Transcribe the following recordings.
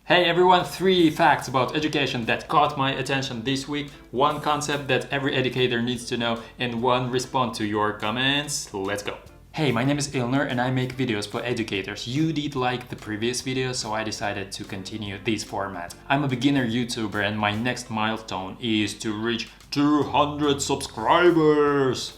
Hey everyone, 3 facts about education that caught my attention this week, 1 concept that every educator needs to know, and 1 response to your comments. Let's go! Hey, my name is Ilnur and I make videos for educators. You did like the previous video, so I decided to continue this format. I'm a beginner YouTuber and my next milestone is to reach 200 subscribers!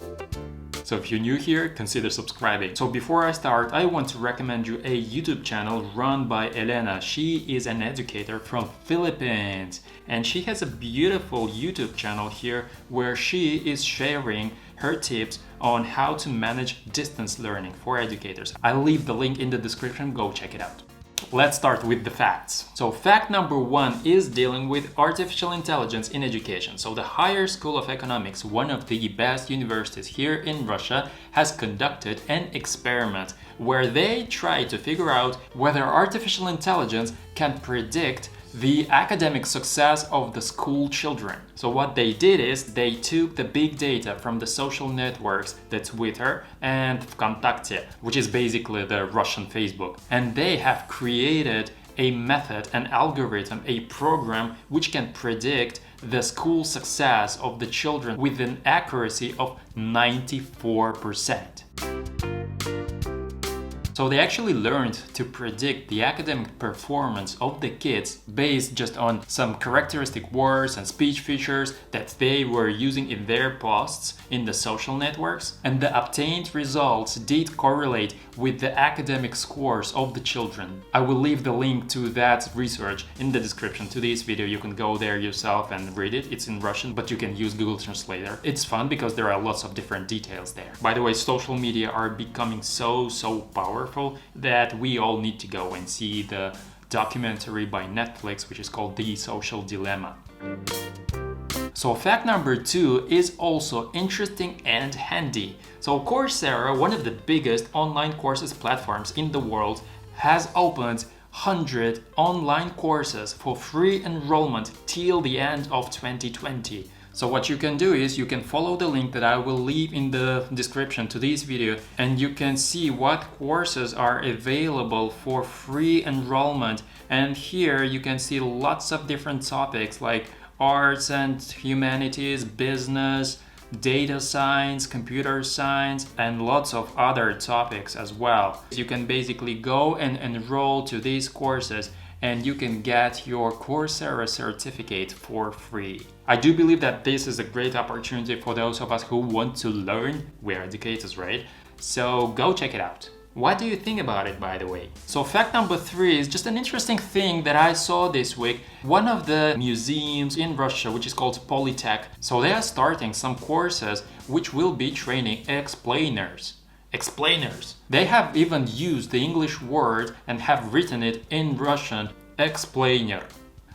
So if you're new here, consider subscribing. So before I start, I want to recommend you a YouTube channel run by Elena. She is an educator from Philippines and she has a beautiful YouTube channel here where she is sharing her tips on how to manage distance learning for educators. I'll leave the link in the description, go check it out. Let's start with the facts. So fact number 1 is dealing with artificial intelligence in education. So the Higher School of Economics, one of the best universities here in Russia, has conducted an experiment where they try to figure out whether artificial intelligence can predict the academic success of the school children. So what they did is they took the big data from the social networks, the Twitter and Vkontakte, which is basically the Russian Facebook, and they have created a method, an algorithm, a program which can predict the school success of the children with an accuracy of 94%. So they actually learned to predict the academic performance of the kids based just on some characteristic words and speech features that they were using in their posts in the social networks, and the obtained results did correlate with the academic scores of the children. I will leave the link to that research in the description to this video. You can go there yourself and read it. It's in Russian, but you can use Google Translator. It's fun because there are lots of different details there. By the way, social media are becoming so powerful that we all need to go and see the documentary by Netflix, which is called The Social Dilemma. So fact number 2 is also interesting and handy. So Coursera, one of the biggest online courses platforms in the world, has opened 100 online courses for free enrollment till the end of 2020. So what you can do is you can follow the link that I will leave in the description to this video, and you can see what courses are available for free enrollment. And here you can see lots of different topics like arts and humanities, business, data science, computer science, and lots of other topics as well. You can basically go and enroll to these courses and you can get your Coursera certificate for free. I do believe that this is a great opportunity for those of us who want to learn. We're educators, right? So go check it out. What do you think about it, by the way? So fact number 3 is just an interesting thing that I saw this week. One of the museums in Russia, which is called Polytech, so they are starting some courses which will be training explainers. They have even used the English word and have written it in Russian, explainer.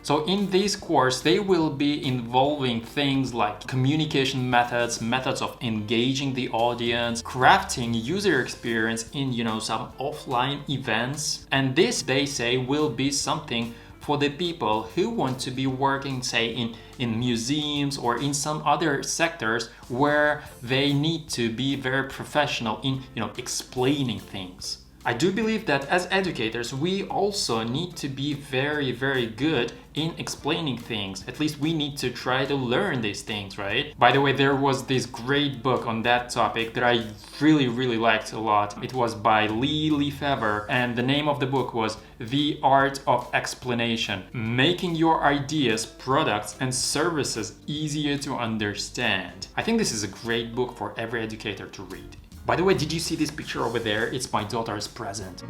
So in this course, they will be involving things like communication methods, methods of engaging the audience, crafting user experience in, some offline events. And this, they say, will be something for the people who want to be working, say, in museums or in some other sectors where they need to be very professional in, explaining things. I do believe that as educators, we also need to be very good in explaining things. At least we need to try to learn these things, right? By the way, there was this great book on that topic that I really liked a lot. It was by Lee Lefevre, and the name of the book was The Art of Explanation, Making Your Ideas, Products, and Services Easier to Understand. I think this is a great book for every educator to read. By the way, did you see this picture over there? It's my daughter's present.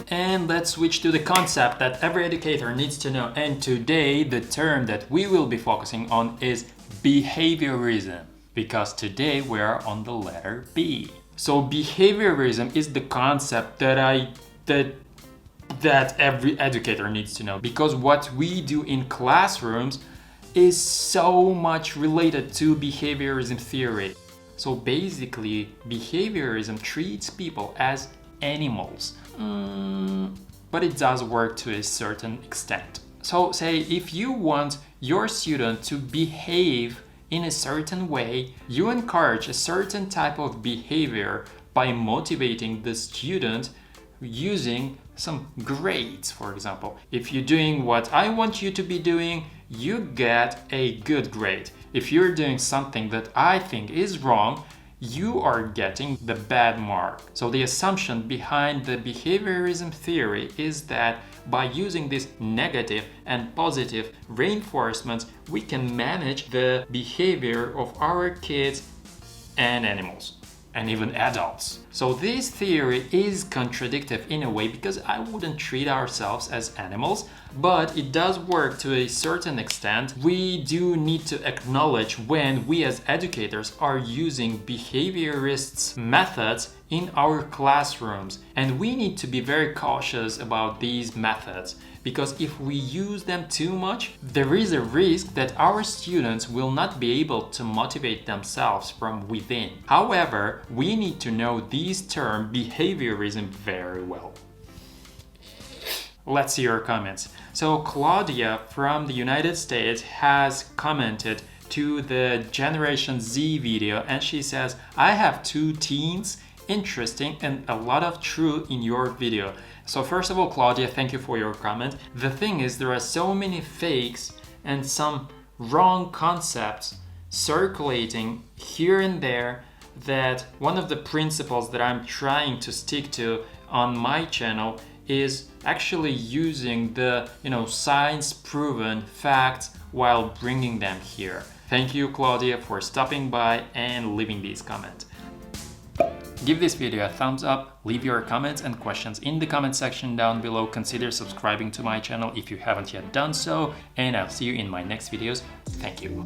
And let's switch to the concept that every educator needs to know. And today, the term that we will be focusing on is behaviorism, because today we are on the letter B. So behaviorism is the concept that every educator needs to know, because what we do in classrooms is so much related to behaviorism theory. So basically, behaviorism treats people as animals, but it does work to a certain extent. So say if you want your student to behave in a certain way, you encourage a certain type of behavior by motivating the student using some grades, for example. If you're doing what I want you to be doing, you get a good grade. If you're doing something that I think is wrong, you are getting the bad mark. So the assumption behind the behaviorism theory is that by using these negative and positive reinforcements, we can manage the behavior of our kids and animals, and even adults. So this theory is contradictory in a way, because I wouldn't treat ourselves as animals, but it does work to a certain extent. We do need to acknowledge when we as educators are using behaviorists' methods in our classrooms, and we need to be very cautious about these methods, because if we use them too much, there is a risk that our students will not be able to motivate themselves from within. However, we need to know this term behaviorism very well. Let's see your comments. So Claudia from the United States has commented to the Generation Z video, and she says, I have 2 teens, interesting and a lot of truth in your video. So first of all, Claudia, thank you for your comment. The thing is, there are so many fakes and some wrong concepts circulating here and there that one of the principles that I'm trying to stick to on my channel is actually using the science-proven facts while bringing them here. Thank you, Claudia, for stopping by and leaving this comment. Give this video a thumbs up, leave your comments and questions in the comment section down below, consider subscribing to my channel if you haven't yet done so, and I'll see you in my next videos. Thank you.